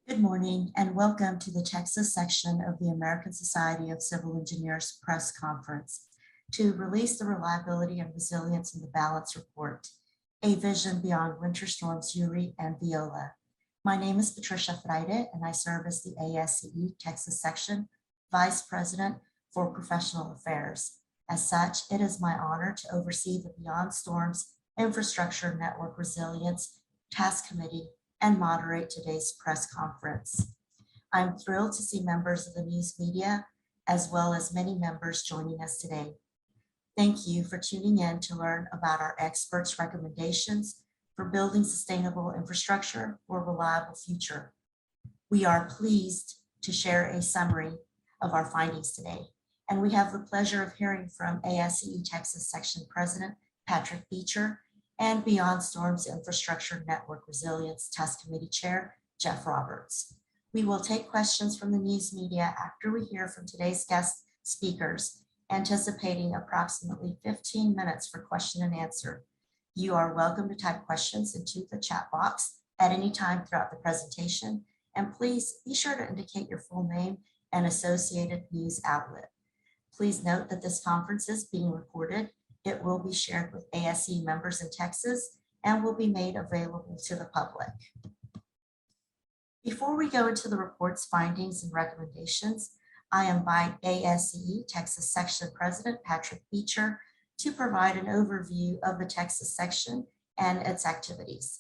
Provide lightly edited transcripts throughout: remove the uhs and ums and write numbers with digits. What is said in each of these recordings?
Good morning and welcome to the Texas section of the American Society of Civil Engineers press conference to release the reliability and resilience in the balance report, a vision beyond winter storms Uri and Viola. My name is Patricia Freire and I serve as the ASCE Texas section Vice President for Professional Affairs. As such, it is my honor to oversee the Beyond Storms Infrastructure Network Resilience Task Committee and moderate today's press conference. I'm thrilled to see members of the news media, as well as many members joining us today. Thank you for tuning in to learn about our experts' recommendations for building sustainable infrastructure for a reliable future. We are pleased to share a summary of our findings today, and we have the pleasure of hearing from ASCE Texas Section President Patrick Beecher and Beyond Storms Infrastructure Network Resilience Task Committee Chair, Jeff Roberts. We will take questions from the news media after we hear from today's guest speakers, anticipating approximately 15 minutes for question and answer. You are welcome to type questions into the chat box at any time throughout the presentation, and please be sure to indicate your full name and associated news outlet. Please note that this conference is being recorded. It will be shared with ASCE members in Texas and will be made available to the public. Before we go into the report's findings and recommendations, I invite ASCE Texas Section President Patrick Beecher to provide an overview of the Texas section and its activities.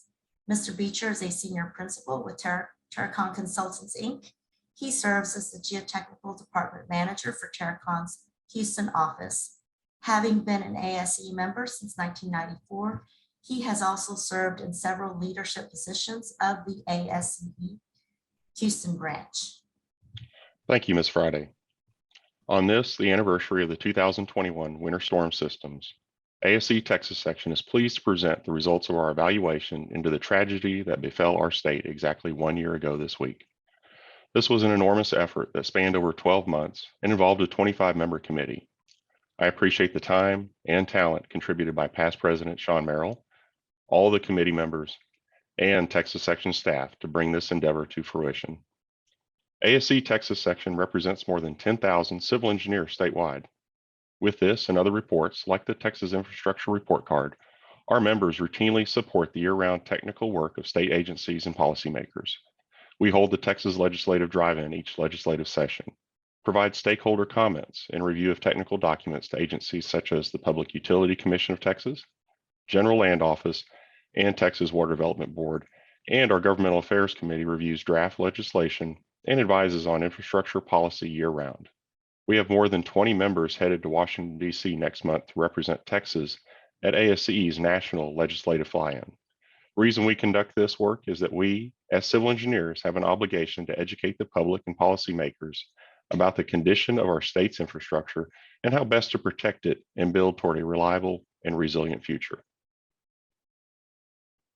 Mr. Beecher is a senior principal with Terracon Consultants, Inc. He serves as the Geotechnical Department Manager for Terracon's Houston office. Having been an ASCE member since 1994, he has also served in several leadership positions of the ASCE Houston branch. Thank you, Ms. Friday. On this, the anniversary of the 2021 winter storm systems, ASCE Texas section is pleased to present the results of our evaluation into the tragedy that befell our state exactly 1 year ago this week. This was an enormous effort that spanned over 12 months and involved a 25-member committee. I appreciate the time and talent contributed by past President Sean Merrill, all the committee members, and Texas section staff to bring this endeavor to fruition. ASCE Texas section represents more than 10,000 civil engineers statewide. With this and other reports, like the Texas Infrastructure Report Card, our members routinely support the year-round technical work of state agencies and policymakers. We hold the Texas Legislative Drive-In each legislative session, provide stakeholder comments and review of technical documents to agencies such as the Public Utility Commission of Texas, General Land Office, and Texas Water Development Board, and our Governmental Affairs Committee reviews draft legislation and advises on infrastructure policy year-round. We have more than 20 members headed to Washington, D.C. next month to represent Texas at ASCE's National Legislative Fly-In. The reason we conduct this work is that we, as civil engineers, have an obligation to educate the public and policymakers about the condition of our state's infrastructure and how best to protect it and build toward a reliable and resilient future.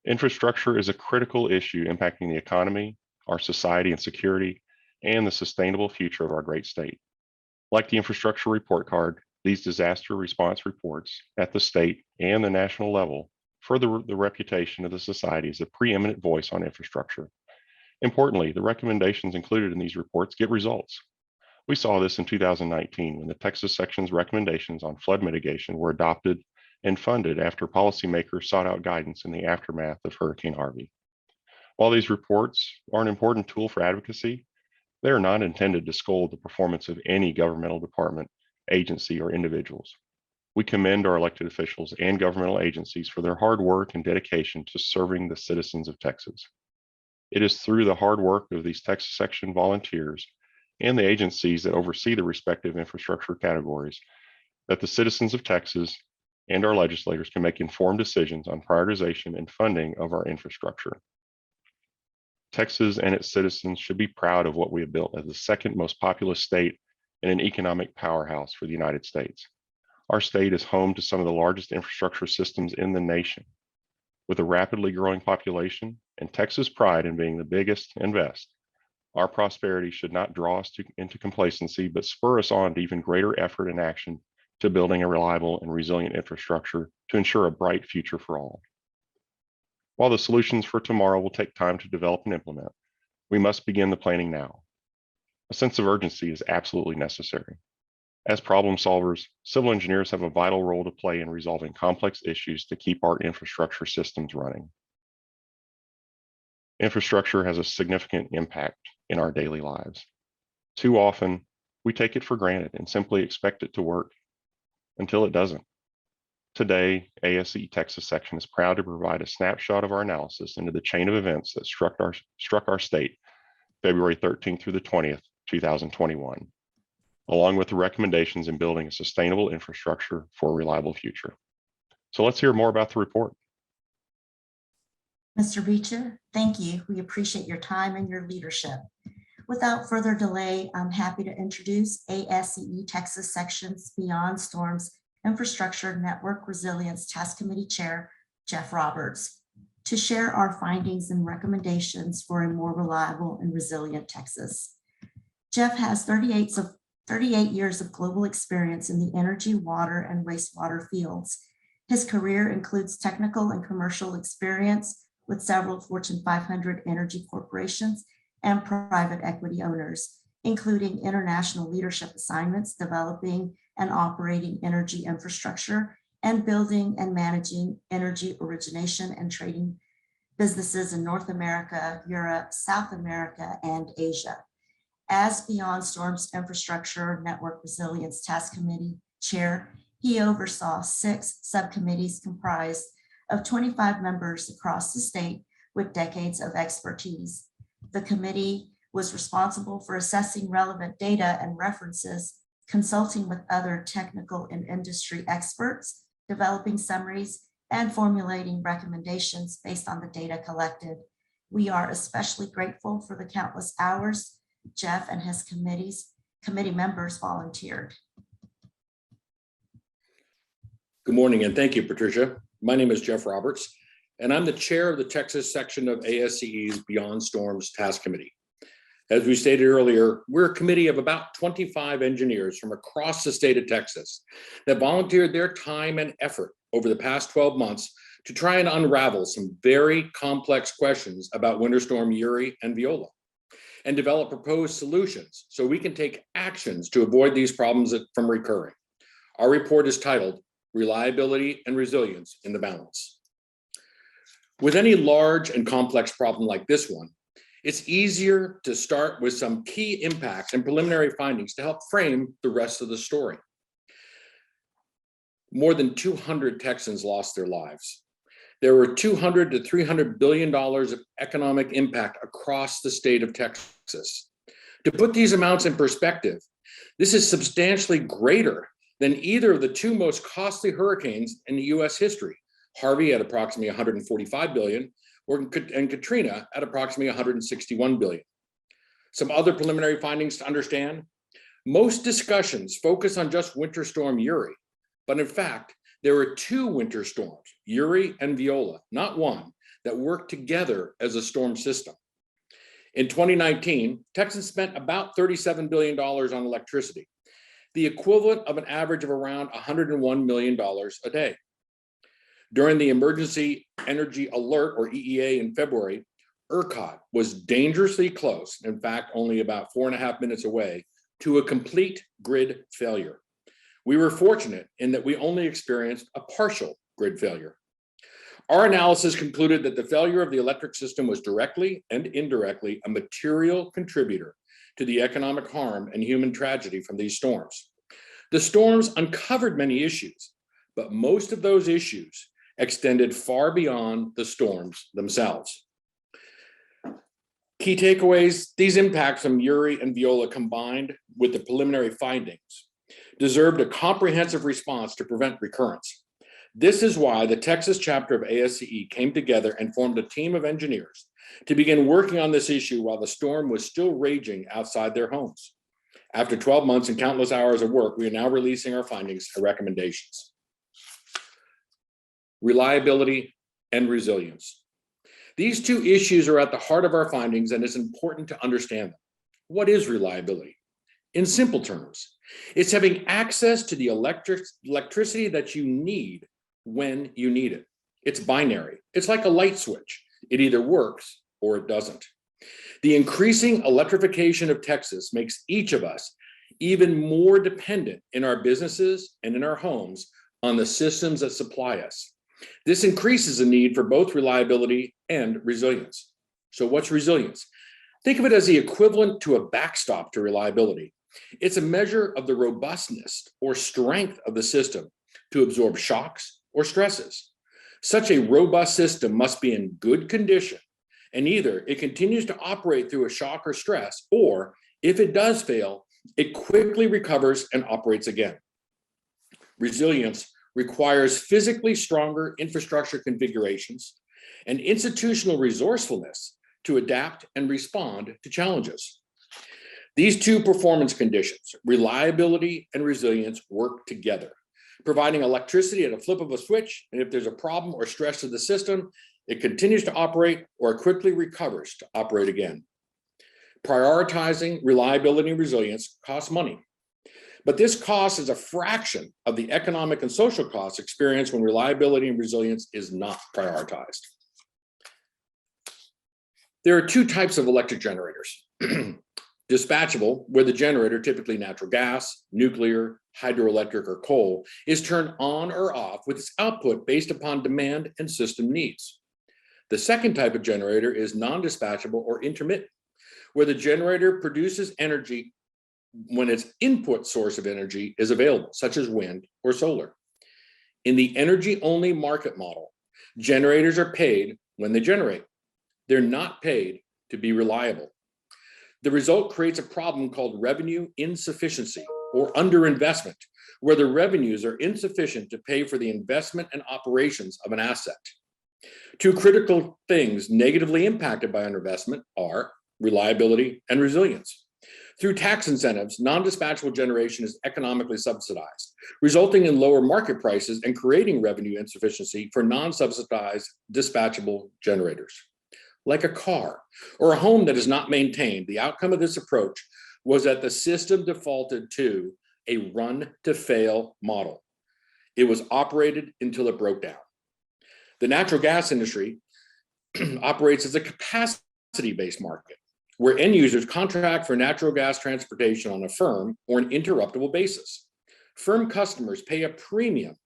Infrastructure is a critical issue impacting the economy, our society and security, and the sustainable future of our great state. Like the Infrastructure Report Card, these disaster response reports at the state and the national level further the reputation of the society as a preeminent voice on infrastructure. Importantly, the recommendations included in these reports get results. We saw this in 2019 when the Texas section's recommendations on flood mitigation were adopted and funded after policymakers sought out guidance in the aftermath of Hurricane Harvey. While these reports are an important tool for advocacy, they are not intended to scold the performance of any governmental department, agency, or individuals. We commend our elected officials and governmental agencies for their hard work and dedication to serving the citizens of Texas. It is through the hard work of these Texas section volunteers and the agencies that oversee the respective infrastructure categories that the citizens of Texas and our legislators can make informed decisions on prioritization and funding of our infrastructure. Texas and its citizens should be proud of what we have built as the second most populous state and an economic powerhouse for the United States. Our state is home to some of the largest infrastructure systems in the nation. With a rapidly growing population and Texas pride in being the biggest and best, Our prosperity should not draw us into complacency, but spur us on to even greater effort and action to building a reliable and resilient infrastructure to ensure a bright future for all. While the solutions for tomorrow will take time to develop and implement, we must begin the planning now. A sense of urgency is absolutely necessary. As problem solvers, civil engineers have a vital role to play in resolving complex issues to keep our infrastructure systems running. Infrastructure has a significant impact in our daily lives. Too often, we take it for granted and simply expect it to work until it doesn't. Today, ASCE Texas section is proud to provide a snapshot of our analysis into the chain of events that struck our state February 13th through the 20th, 2021, along with the recommendations in building a sustainable infrastructure for a reliable future. So let's hear more about the report. Mr. Beecher, thank you. We appreciate your time and your leadership. Without further delay, I'm happy to introduce ASCE Texas Section's Beyond Storms Infrastructure Network Resilience Task Committee Chair, Jeff Roberts, to share our findings and recommendations for a more reliable and resilient Texas. Jeff has 38 years of global experience in the energy, water, and wastewater fields. His career includes technical and commercial experience with several Fortune 500 energy corporations and private equity owners, including international leadership assignments, developing and operating energy infrastructure, and building and managing energy origination and trading businesses in North America, Europe, South America, and Asia. As Beyond Storms Infrastructure Network Resilience Task Committee Chair, he oversaw 6 subcommittees comprised of 25 members across the state with decades of expertise. The committee was responsible for assessing relevant data and references, consulting with other technical and industry experts, developing summaries, and formulating recommendations based on the data collected. We are especially grateful for the countless hours Jeff and his committee members volunteered. Good morning, and thank you, Patricia. My name is Jeff Roberts, and I'm the chair of the Texas section of ASCE's Beyond Storms Task Committee. As we stated earlier, we're a committee of about 25 engineers from across the state of Texas that volunteered their time and effort over the past 12 months to try and unravel some very complex questions about Winter Storm Uri and Viola, and develop proposed solutions so we can take actions to avoid these problems from recurring. Our report is titled Reliability and Resilience in the Balance. With any large and complex problem like this one, it's easier to start with some key impacts and preliminary findings to help frame the rest of the story. More than 200 Texans lost their lives. There were $200 to $300 billion of economic impact across the state of Texas. To put these amounts in perspective, this is substantially greater than either of the 2 most costly hurricanes in US history, Harvey at approximately $145 billion, and Katrina at approximately $161 billion. Some other preliminary findings to understand: most discussions focus on just Winter Storm Uri, but in fact, there were 2 winter storms, Uri and Viola, not one, that worked together as a storm system. In 2019, Texas spent about $37 billion on electricity, the equivalent of an average of around $101 million a day. During the Emergency Energy Alert, or EEA, in February, ERCOT was dangerously close, in fact, only about 4.5 minutes away, to a complete grid failure. We were fortunate in that we only experienced a partial grid failure. Our analysis concluded that the failure of the electric system was directly and indirectly a material contributor to the economic harm and human tragedy from these storms. The storms uncovered many issues, but most of those issues extended far beyond the storms themselves. Key takeaways: these impacts from Uri and Viola, combined with the preliminary findings, deserved a comprehensive response to prevent recurrence. This is why the Texas chapter of ASCE came together and formed a team of engineers to begin working on this issue while the storm was still raging outside their homes. After 12 months and countless hours of work, we are now releasing our findings and recommendations. Reliability and resilience. These two issues are at the heart of our findings, and it's important to understand them. What is reliability? In simple terms, it's having access to the electricity that you need when you need it. It's binary. It's like a light switch. It either works or it doesn't. The increasing electrification of Texas makes each of us even more dependent in our businesses and in our homes on the systems that supply us. This increases the need for both reliability and resilience. So what's resilience? Think of it as the equivalent to a backstop to reliability. It's a measure of the robustness or strength of the system to absorb shocks or stresses. Such a robust system must be in good condition, and either it continues to operate through a shock or stress, or if it does fail, it quickly recovers and operates again. Resilience requires physically stronger infrastructure configurations and institutional resourcefulness to adapt and respond to challenges. These two performance conditions, reliability and resilience, work together, providing electricity at a flip of a switch, and if there's a problem or stress to the system, it continues to operate or it quickly recovers to operate again. Prioritizing reliability and resilience costs money, but this cost is a fraction of the economic and social costs experienced when reliability and resilience is not prioritized. There are two types of electric generators. Dispatchable, where the generator, typically natural gas, nuclear, hydroelectric, or coal, is turned on or off with its output based upon demand and system needs. The second type of generator is non-dispatchable or intermittent, where the generator produces energy when its input source of energy is available, such as wind or solar. In the energy-only market model, generators are paid when they generate. They're not paid to be reliable. The result creates a problem called revenue insufficiency or underinvestment, where the revenues are insufficient to pay for the investment and operations of an asset. Two critical things negatively impacted by underinvestment are reliability and resilience. Through tax incentives, non-dispatchable generation is economically subsidized, resulting in lower market prices and creating revenue insufficiency for non-subsidized dispatchable generators. Like a car or a home that is not maintained, the outcome of this approach was that the system defaulted to a run-to-fail model. It was operated until it broke down. The natural gas industry operates as a capacity-based market, where end users contract for natural gas transportation on a firm or an interruptible basis. Firm customers pay a premium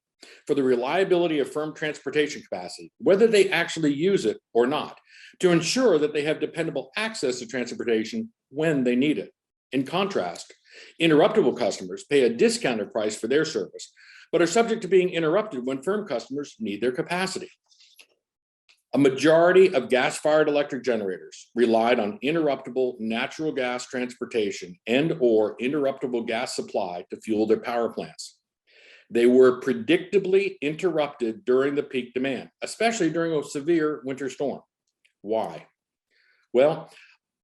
for the reliability of firm transportation capacity, whether they actually use it or not, to ensure that they have dependable access to transportation when they need it. In contrast, interruptible customers pay a discounted price for their service, but are subject to being interrupted when firm customers need their capacity. A majority of gas-fired electric generators relied on interruptible natural gas transportation and/or interruptible gas supply to fuel their power plants. They were predictably interrupted during the peak demand, especially during a severe winter storm. Why? Well,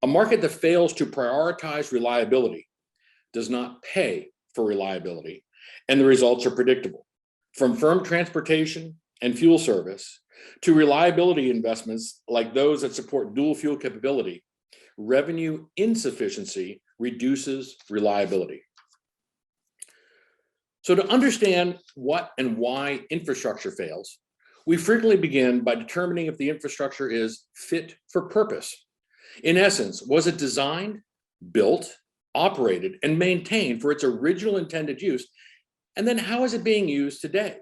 a market that fails to prioritize reliability does not pay for reliability, and the results are predictable. From firm transportation and fuel service to reliability investments like those that support dual fuel capability, revenue insufficiency reduces reliability. So to understand what and why infrastructure fails, we frequently begin by determining if the infrastructure is fit for purpose. In essence, was it designed, built, operated, and maintained for its original intended use? And then how is it being used today?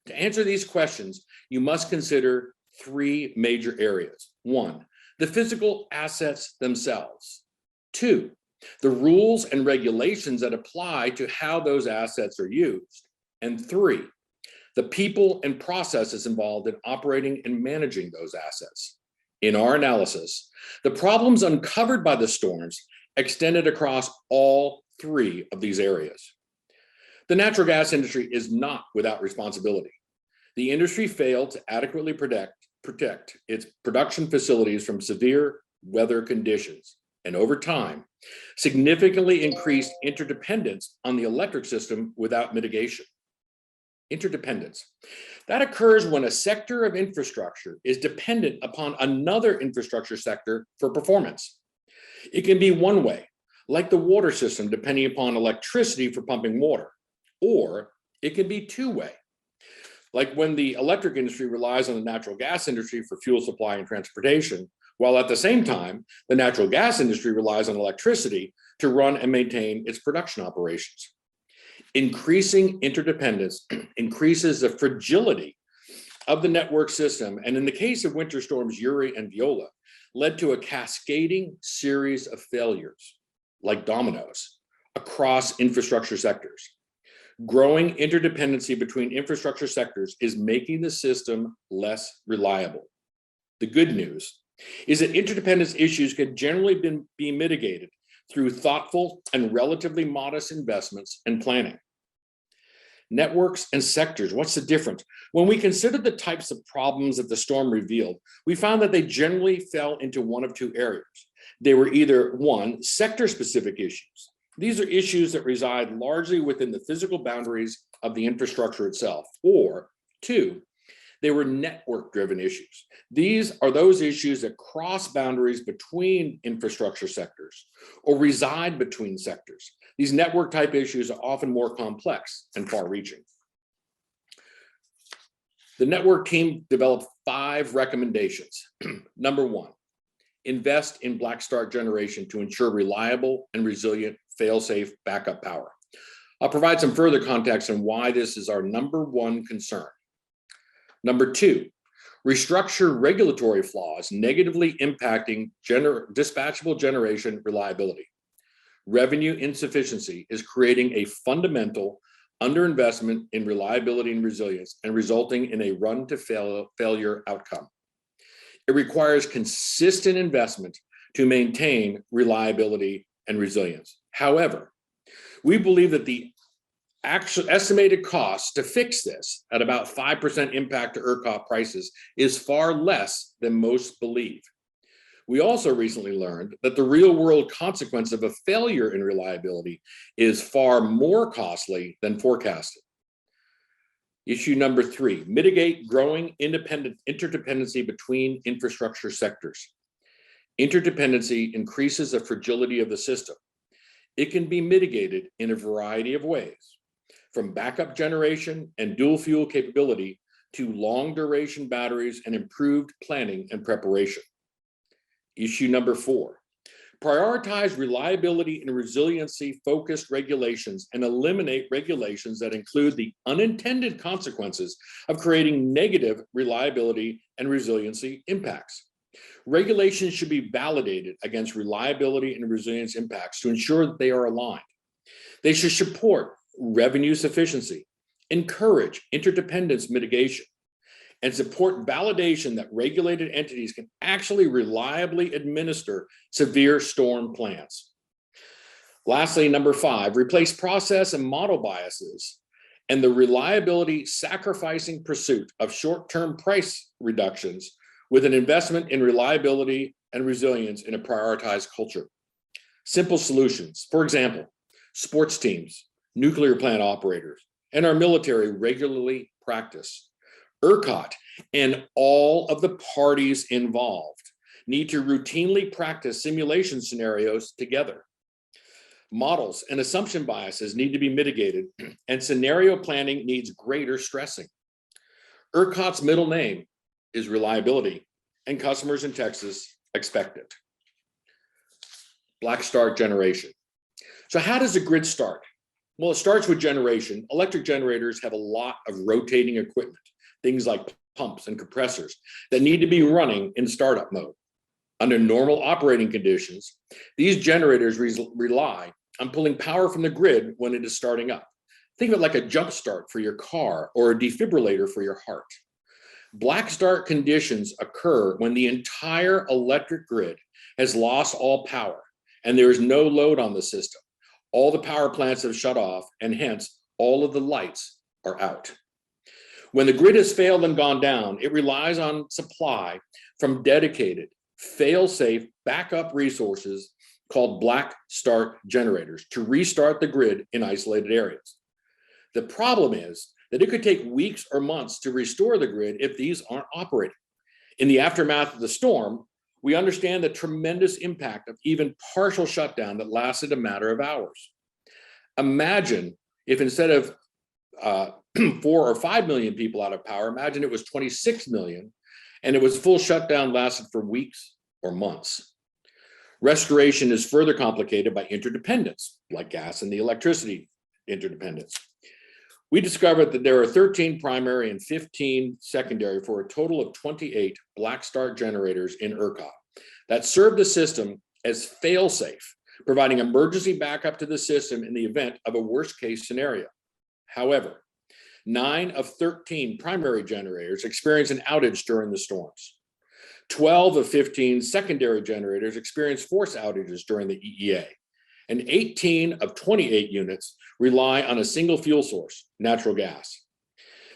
To answer these questions, you must consider three major areas. One, the physical assets themselves. Two, the rules and regulations that apply to how those assets are used. And three, the people and processes involved in operating and managing those assets. In our analysis, the problems uncovered by the storms extended across all three of these areas. The natural gas industry is not without responsibility. The industry failed to adequately protect its production facilities from severe weather conditions, and over time, significantly increased interdependence on the electric system without mitigation. Interdependence. That occurs when a sector of infrastructure is dependent upon another infrastructure sector for performance. It can be one way, like the water system depending upon electricity for pumping water, or it can be two-way, like when the electric industry relies on the natural gas industry for fuel supply and transportation, while at the same time, the natural gas industry relies on electricity to run and maintain its production operations. Increasing interdependence increases the fragility of the network system, and in the case of winter storms Uri and Viola, led to a cascading series of failures, like dominoes, across infrastructure sectors. Growing interdependency between infrastructure sectors is making the system less reliable. The good news is that interdependence issues can generally be mitigated through thoughtful and relatively modest investments and planning. Networks and sectors, what's the difference? When we considered the types of problems that the storm revealed, we found that they generally fell into one of two areas. They were either one, sector-specific issues. These are issues that reside largely within the physical boundaries of the infrastructure itself, or two, they were network-driven issues. These are those issues that cross boundaries between infrastructure sectors or reside between sectors. These network-type issues are often more complex and far-reaching. The network team developed 5 recommendations. Number 1, invest in black start generation to ensure reliable and resilient fail-safe backup power. I'll provide some further context on why this is our number 1 concern. Number 2, restructure regulatory flaws negatively impacting dispatchable generation reliability. Revenue insufficiency is creating a fundamental underinvestment in reliability and resilience and resulting in a run to failure outcome. It requires consistent investment to maintain reliability and resilience. However, we believe that the actual estimated cost to fix this at about 5% impact to ERCOT prices is far less than most believe. We also recently learned that the real world consequence of a failure in reliability is far more costly than forecasted. Issue number 3, mitigate growing interdependency between infrastructure sectors. Interdependency increases the fragility of the system. It can be mitigated in a variety of ways, from backup generation and dual fuel capability to long duration batteries and improved planning and preparation. Issue number 4, prioritize reliability and resiliency focused regulations and eliminate regulations that include the unintended consequences of creating negative reliability and resiliency impacts. Regulations should be validated against reliability and resilience impacts to ensure that they are aligned. They should support revenue sufficiency, encourage interdependence mitigation, and support validation that regulated entities can actually reliably administer severe storm plans. Lastly, number 5, replace process and model biases and the reliability sacrificing pursuit of short-term price reductions with an investment in reliability and resilience in a prioritized culture. Simple solutions, for example, sports teams, nuclear plant operators, and our military regularly practice. ERCOT and all of the parties involved need to routinely practice simulation scenarios together. Models and assumption biases need to be mitigated, and scenario planning needs greater stressing. ERCOT's middle name is reliability, and customers in Texas expect it. Black start generation. So how does the grid start? Well, it starts with generation. Electric generators have a lot of rotating equipment, things like pumps and compressors that need to be running in startup mode. Under normal operating conditions, these generators rely on pulling power from the grid when it is starting up. Think of it like a jump start for your car or a defibrillator for your heart. Black start conditions occur when the entire electric grid has lost all power and there is no load on the system. All the power plants have shut off, and hence all of the lights are out. When the grid has failed and gone down, it relies on supply from dedicated, fail-safe backup resources called black start generators to restart the grid in isolated areas. The problem is that it could take weeks or months to restore the grid if these aren't operating. In the aftermath of the storm, we understand the tremendous impact of even partial shutdown that lasted a matter of hours. Imagine if instead of 4 or 5 million people out of power, imagine it was 26 million and it was full shutdown lasted for weeks or months. Restoration is further complicated by interdependence, like gas and the electricity interdependence. We discovered that there are 13 primary and 15 secondary for a total of 28 black start generators in ERCOT that serve the system as fail-safe, providing emergency backup to the system in the event of a worst case scenario. However, 9 of 13 primary generators experienced an outage during the storms. 12 of 15 secondary generators experienced force outages during the EEA, and 18 of 28 units rely on a single fuel source, natural gas.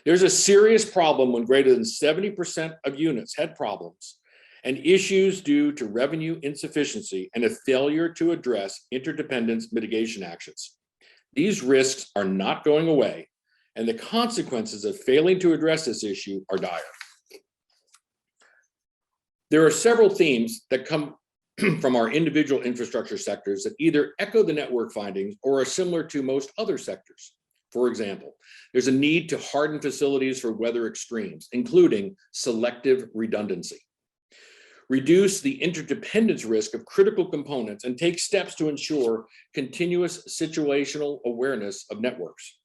There's a serious problem when greater than 70% of units had problems and issues due to revenue insufficiency and a failure to address interdependence mitigation actions. These risks are not going away, and the consequences of failing to address this issue are dire. There are several themes that come from our individual infrastructure sectors that either echo the network findings or are similar to most other sectors. For example, there's a need to harden facilities for weather extremes, including selective redundancy. Reduce the interdependence risk of critical components and take steps to ensure continuous situational awareness of networks.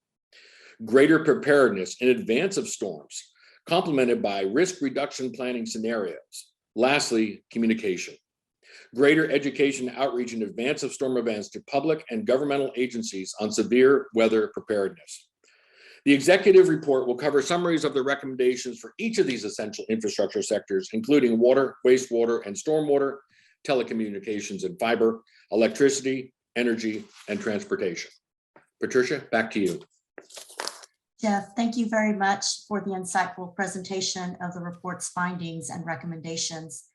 Greater preparedness in advance of storms, complemented by risk reduction planning scenarios. Lastly, communication. Greater education outreach in advance of storm events to public and governmental agencies on severe weather preparedness. The executive report will cover summaries of the recommendations for each of these essential infrastructure sectors, including water, wastewater, and stormwater, telecommunications and fiber, electricity, energy, and transportation. Patricia, back to you. Jeff, thank you very much for the insightful presentation of the report's findings and recommendations.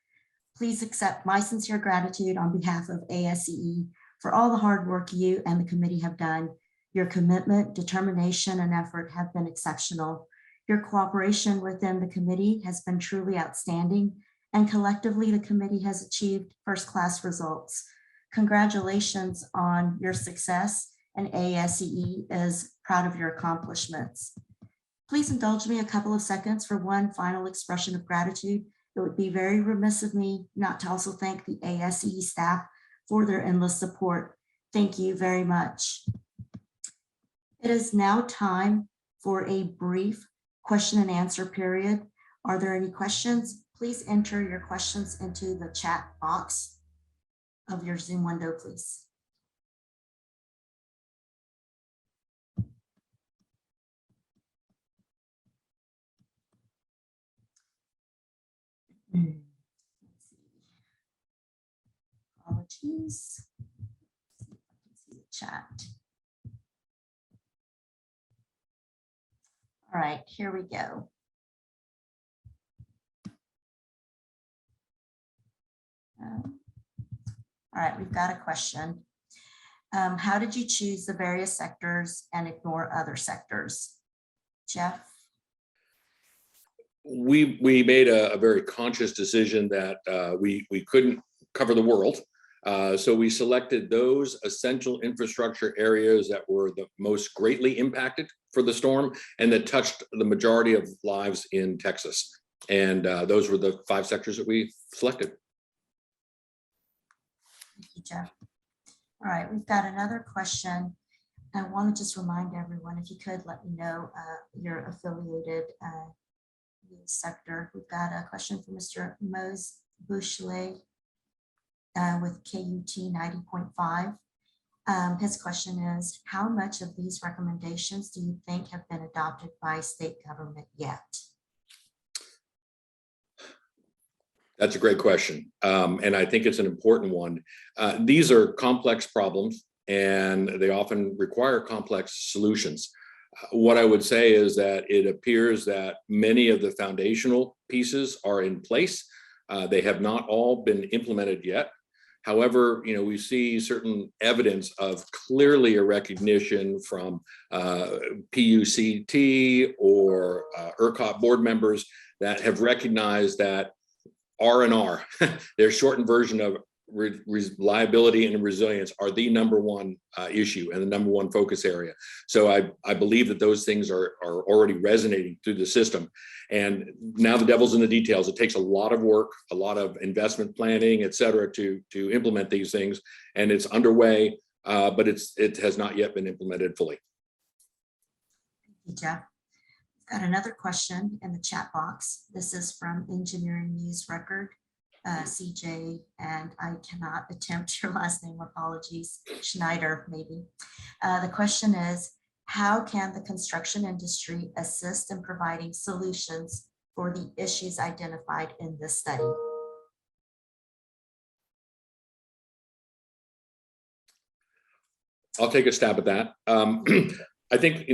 Please accept my sincere gratitude on behalf of ASCE for all the hard work you and the committee have done. Your commitment, determination, and effort have been exceptional. Your cooperation within the committee has been truly outstanding, and collectively the committee has achieved first-class results. Congratulations on your success, and ASCE is proud of your accomplishments. Please indulge me a couple of seconds for one final expression of gratitude. It would be very remiss of me not to also thank the ASCE staff for their endless support. Thank you very much. It is now time for a brief question and answer period. Are there any questions? Please enter your questions into the chat box of your Zoom window, please. Apologies. Let's see if I can see the chat. All right, here we go. All right, we've got a question. How did you choose the various sectors and ignore other sectors? Jeff? We made a very conscious decision that we couldn't cover the world. So we selected those essential infrastructure areas that were the most greatly impacted for the storm and that touched the majority of lives in Texas. And those were the 5 sectors that we selected. Thank you, Jeff. All right, we've got another question. I want to just remind everyone, if you could let me know your affiliated sector. We've got a question from Mr. Mose Bouchelet with KUT 90.5. His question is, how much of these recommendations do you think have been adopted by state government yet? That's a great question. And I think it's an important one. These are complex problems and they often require complex solutions. What I would say is that it appears that many of the foundational pieces are in place. They have not all been implemented yet. However, we see certain evidence of clearly a recognition from PUCT or ERCOT board members that have recognized that R&R, their shortened version of reliability and resilience, are the number one issue and the number one focus area. So I believe that those things are already resonating through the system. And now the devil's in the details. It takes a lot of work, a lot of investment planning, et cetera, to implement these things. And it's underway, but it has not yet been implemented fully. Thank you, Jeff. Got another question in the chat box. This is from Engineering News Record, CJ, and I cannot attempt your last name, apologies, Schneider, maybe. The question is, how can the construction industry assist in providing solutions for the issues identified in this study? I'll take a stab at that. I think,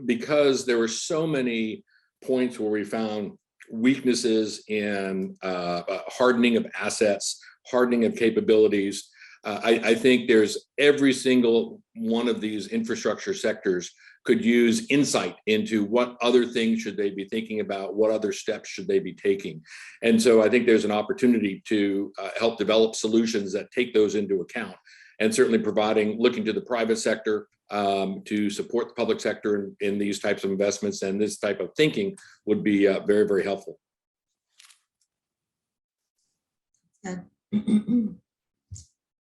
because there were so many points where we found weaknesses in hardening of assets, hardening of capabilities. I think there's every single one of these infrastructure sectors could use insight into what other things should they be thinking about, what other steps should they be taking. And so I think there's an opportunity to help develop solutions that take those into account, and certainly looking to the private sector to support the public sector in these types of investments and this type of thinking would be very, very helpful. Good.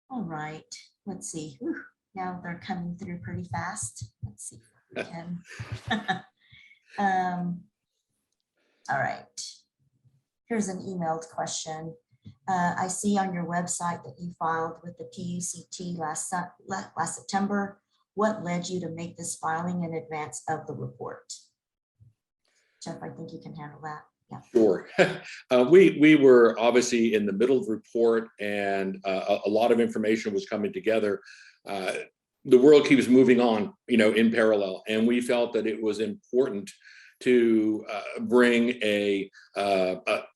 All right, let's see. Whew. Now they're coming through pretty fast. Let's see if we can. All right. Here's an emailed question. I see on your website that you filed with the PUCT last September. What led you to make this filing in advance of the report? Jeff, I think you can handle that. Yeah. Sure. We were obviously in the middle of the report, and a lot of information was coming together. The world keeps moving on, in parallel, and we felt that it was important to bring a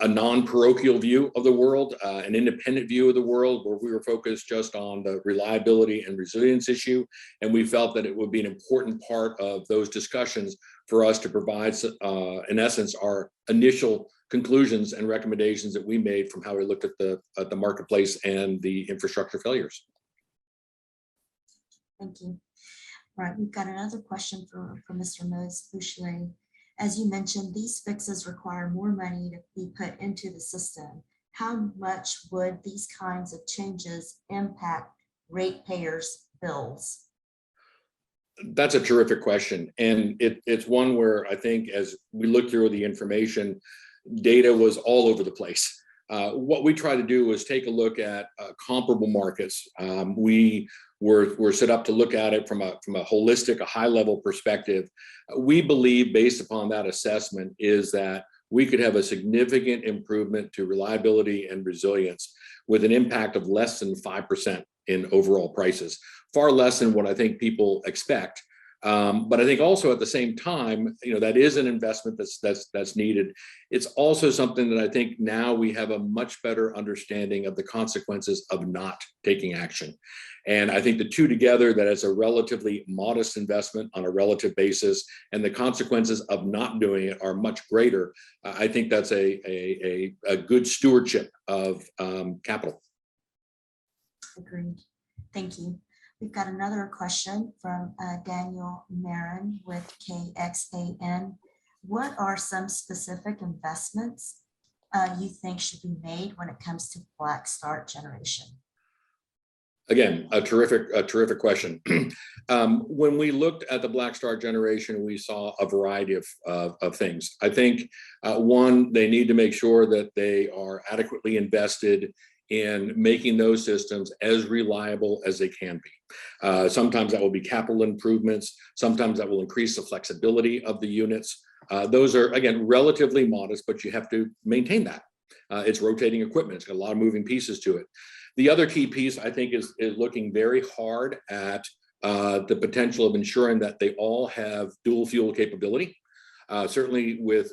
non-parochial view of the world, an independent view of the world, where we were focused just on the reliability and resilience issue. And we felt that it would be an important part of those discussions for us to provide, in essence, our initial conclusions and recommendations that we made from how we looked at the marketplace and the infrastructure failures. Thank you. All right, we've got another question for Mr. Bouchelet. As you mentioned, these fixes require more money to be put into the system. How much would these kinds of changes impact ratepayers' bills? That's a terrific question. And it's one where I think as we look through the information, data was all over the place. What we try to do was take a look at comparable markets. We were set up to look at it from a holistic, a high-level perspective. We believe, based upon that assessment, is that we could have a significant improvement to reliability and resilience with an impact of less than 5% in overall prices, far less than what I think people expect. But I think also at the same time, that is an investment that's needed. It's also something that I think now we have a much better understanding of the consequences of not taking action. And I think the two together, that it's a relatively modest investment on a relative basis, and the consequences of not doing it are much greater. I think that's a good stewardship of capital. Agreed. Thank you. We've got another question from Daniel Marin with KXAN. What are some specific investments you think should be made when it comes to black start generation? Again, a terrific question. When we looked at the black start generation, we saw a variety of things. I think one, they need to make sure that they are adequately invested in making those systems as reliable as they can be. Sometimes that will be capital improvements. Sometimes that will increase the flexibility of the units. Those are, again, relatively modest, but you have to maintain that. It's rotating equipment. It's got a lot of moving pieces to it. The other key piece, I think, is looking very hard at the potential of ensuring that they all have dual fuel capability. Certainly with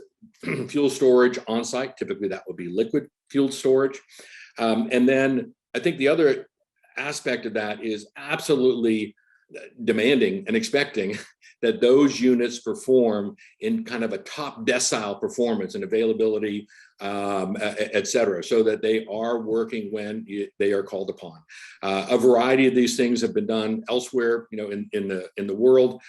fuel storage on site, typically that would be liquid fuel storage. And then I think the other aspect of that is absolutely demanding and expecting that those units perform in kind of a top decile performance and availability, et cetera, so that they are working when they are called upon. A variety of these things have been done elsewhere, in the world.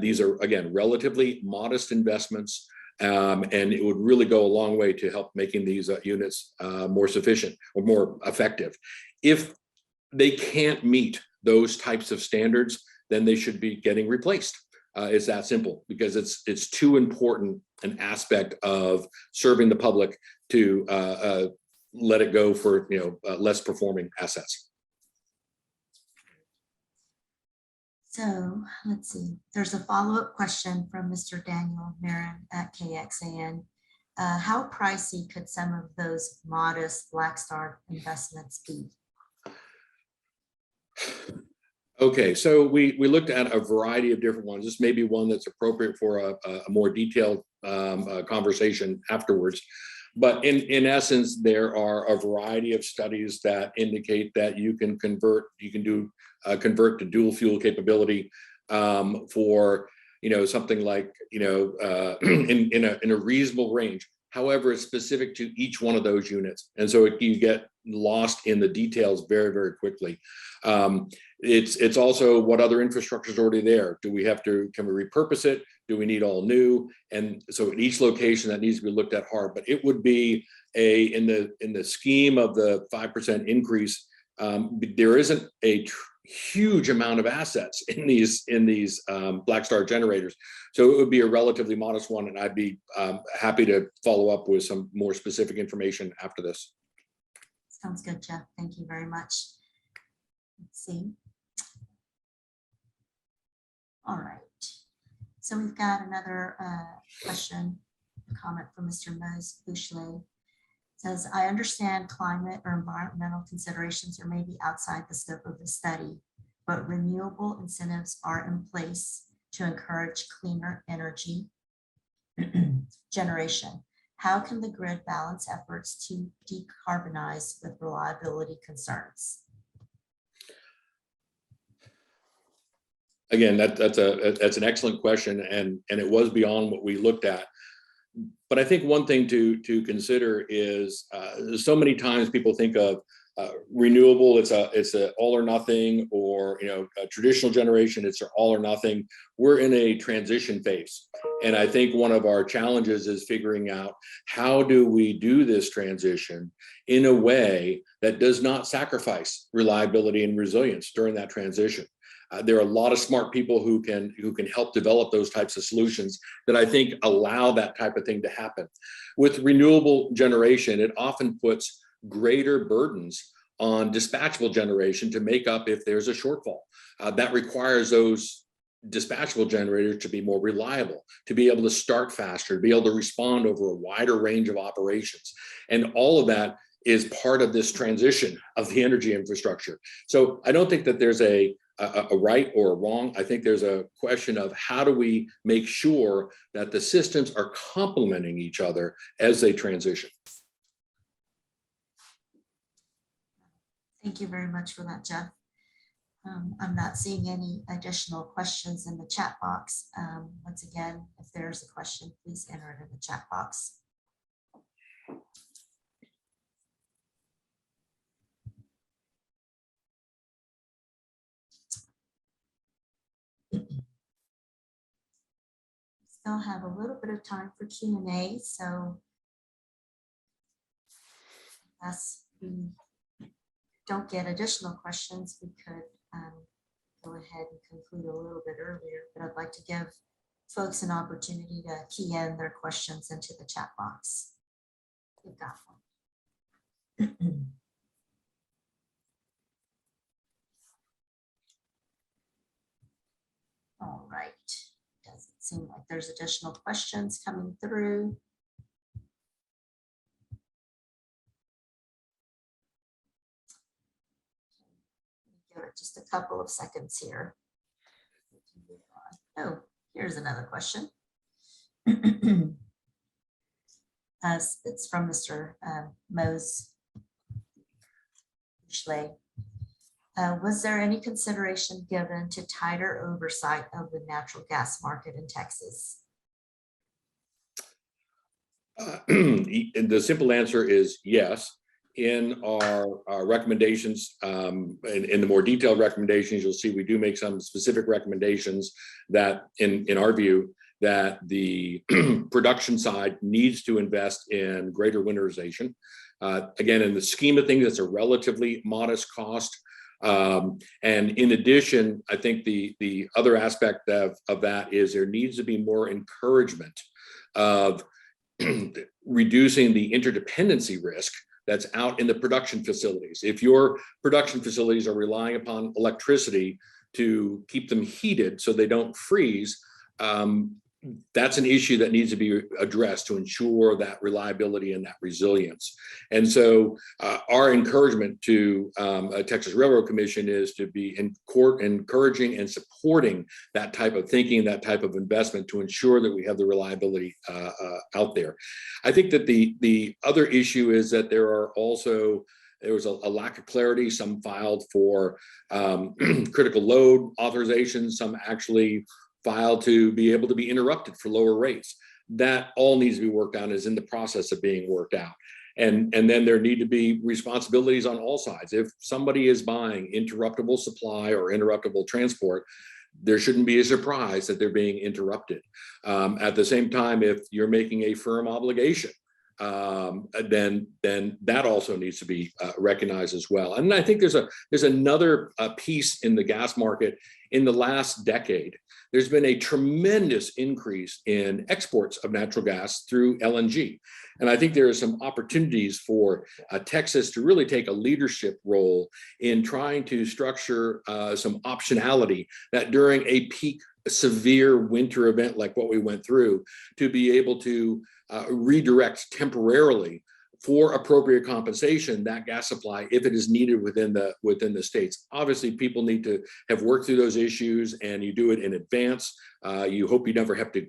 These are, again, relatively modest investments, and it would really go a long way to help making these units more sufficient or more effective. If they can't meet those types of standards, then they should be getting replaced. It's that simple, because it's too important an aspect of serving the public to let it go for less performing assets. So let's see, there's a follow-up question from Mr. Daniel Marin at KXAN. How pricey could some of those modest Black Star investments be? Okay, so we looked at a variety of different ones. This may be one that's appropriate for a more detailed conversation afterwards. But in essence, there are a variety of studies that indicate that you can convert to dual fuel capability for something like in a reasonable range. However, it's specific to each one of those units, and so you get lost in the details very, very quickly. It's also what other infrastructure is already there. Can we repurpose it? Do we need all new? And so at each location that needs to be looked at hard, but it would be in the scheme of the 5% increase, there isn't a huge amount of assets in these Black Star generators. So it would be a relatively modest one, and I'd be happy to follow up with some more specific information after this. Sounds good, Jeff. Thank you very much. Let's see. All right. So we've got another comment from Mr. Mose Bouchelet. Says, I understand climate or environmental considerations are maybe outside the scope of the study, but renewable incentives are in place to encourage cleaner energy generation. How can the grid balance efforts to decarbonize with reliability concerns? Again, that's an excellent question, and it was beyond what we looked at. But I think one thing to consider is so many times people think of renewable, it's a all or nothing, or a traditional generation, it's an all or nothing. We're in a transition phase, and I think one of our challenges is figuring out how do we do this transition in a way that does not sacrifice reliability and resilience during that transition. There are a lot of smart people who can help develop those types of solutions that I think allow that type of thing to happen. With renewable generation, it often puts greater burdens on dispatchable generation to make up if there's a shortfall. That requires those dispatchable generators to be more reliable, to be able to start faster, to be able to respond over a wider range of operations. And all of that is part of this transition of the energy infrastructure. So I don't think that there's a right or a wrong. I think there's a question of how do we make sure that the systems are complementing each other as they transition. Thank you very much for that, Jeff. I'm not seeing any additional questions in the chat box. Once again, if there's a question, please enter it in the chat box. Still have a little bit of time for Q&A, so unless we don't get additional questions, we could go ahead and conclude a little bit earlier, but I'd like to give folks an opportunity to key in their questions into the chat box. We've got one. All right. Doesn't seem like there's additional questions coming through. Give it just a couple of seconds here. Oh, here's another question. It's from Mr. Mose Bushley. Was there any consideration given to tighter oversight of the natural gas market in Texas? The simple answer is yes. In our recommendations, in the more detailed recommendations, you'll see we do make some specific recommendations that, in our view, that the production side needs to invest in greater winterization. Again, in the scheme of things, it's a relatively modest cost. And in addition, I think the other aspect of that is there needs to be more encouragement of reducing the interdependency risk that's out in the production facilities. If your production facilities are relying upon electricity to keep them heated so they don't freeze, that's an issue that needs to be addressed to ensure that reliability and that resilience. And so our encouragement to Texas Railroad Commission is to be encouraging and supporting that type of thinking, that type of investment to ensure that we have the reliability out there. I think that the other issue is that there was a lack of clarity. Some filed for critical load authorization, some actually filed to be able to be interrupted for lower rates. That all needs to be worked out, is in the process of being worked out. And then there need to be responsibilities on all sides. If somebody is buying interruptible supply or interruptible transport, there shouldn't be a surprise that they're being interrupted. At the same time, if you're making a firm obligation, then that also needs to be recognized as well. And I think there's another piece in the gas market. In the last decade, there's been a tremendous increase in exports of natural gas through LNG. And I think there are some opportunities for Texas to really take a leadership role in trying to structure some optionality that during a peak severe winter event like what we went through, to be able to redirect temporarily for appropriate compensation that gas supply if it is needed within the states. Obviously, people need to have worked through those issues, and you do it in advance. You hope you never have to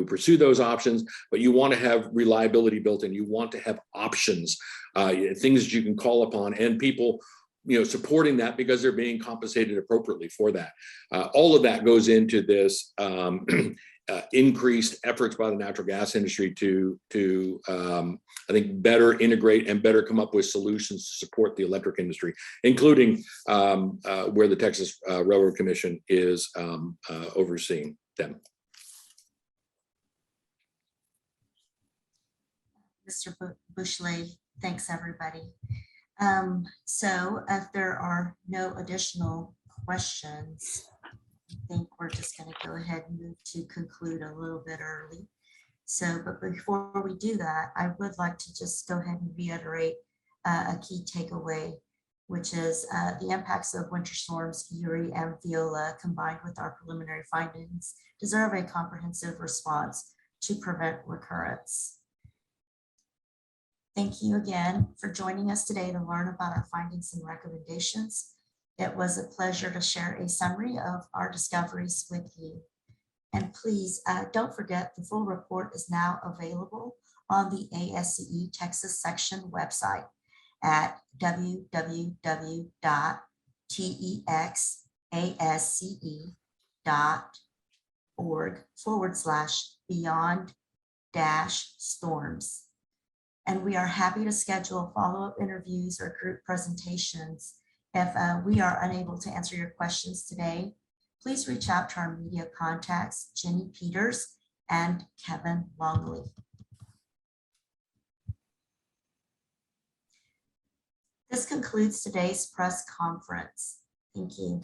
pursue those options, but you want to have reliability built in. You want to have options, things that you can call upon, and people supporting that because they're being compensated appropriately for that. All of that goes into this increased efforts by the natural gas industry to I think better integrate and better come up with solutions to support the electric industry, including where the Texas Railroad Commission is overseeing them. Mr. Bushley, thanks everybody. So if there are no additional questions, I think we're just going to go ahead and move to conclude a little bit early. So, but before we do that, I would like to just go ahead and reiterate a key takeaway, which is the impacts of winter storms Uri and Viola, combined with our preliminary findings, deserve a comprehensive response to prevent recurrence. Thank you again for joining us today to learn about our findings and recommendations. It was a pleasure to share a summary of our discoveries with you. And please don't forget, the full report is now available on the ASCE Texas section website at www.texasce.org/beyond-storms. And we are happy to schedule follow-up interviews or group presentations. If we are unable to answer your questions today, please reach out to our media contacts, Jenny Peters and Kevin Longley. This concludes today's press conference. Thank you.